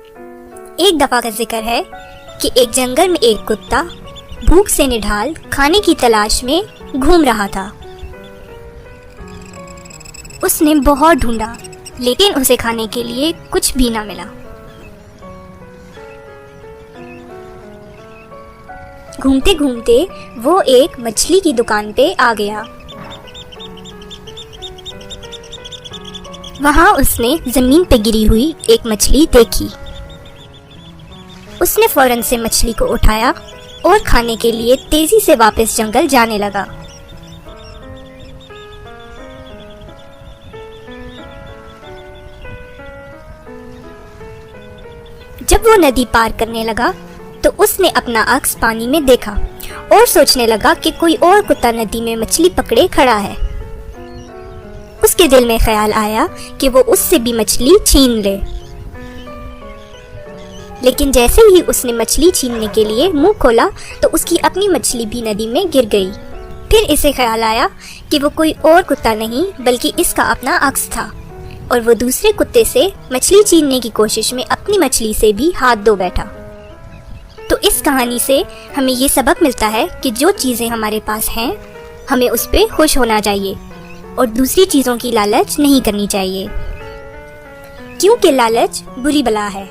ایک دفعہ کا ذکر ہے کہ ایک جنگل میں ایک کتا بھوک سے نڈھال کھانے کی تلاش میں گھوم رہا تھا۔ اس نے بہت ڈھونڈا لیکن اسے کھانے کے لیے کچھ بھی نہ ملا۔ گھومتے گھومتے وہ ایک مچھلی کی دکان پہ آ گیا۔ وہاں اس نے زمین پہ گری ہوئی ایک مچھلی دیکھی۔ اس نے فوراً سے مچھلی کو اٹھایا اور کھانے کے لیے تیزی سے واپس جنگل جانے لگا۔ جب وہ ندی پار کرنے لگا تو اس نے اپنا عکس پانی میں دیکھا اور سوچنے لگا کہ کوئی اور کتا ندی میں مچھلی پکڑے کھڑا ہے۔ اس کے دل میں خیال آیا کہ وہ اس سے بھی مچھلی چھین لے، لیکن جیسے ہی اس نے مچھلی چھیننے کے لیے منہ کھولا تو اس کی اپنی مچھلی بھی ندی میں گر گئی۔ پھر اسے خیال آیا کہ وہ کوئی اور کتا نہیں بلکہ اس کا اپنا عکس تھا، اور وہ دوسرے کتے سے مچھلی چھیننے کی کوشش میں اپنی مچھلی سے بھی ہاتھ دھو بیٹھا۔ تو اس کہانی سے ہمیں یہ سبق ملتا ہے کہ جو چیزیں ہمارے پاس ہیں ہمیں اس پہ خوش ہونا چاہیے اور دوسری چیزوں کی لالچ نہیں کرنی چاہیے، کیونکہ لالچ بری بلا ہے۔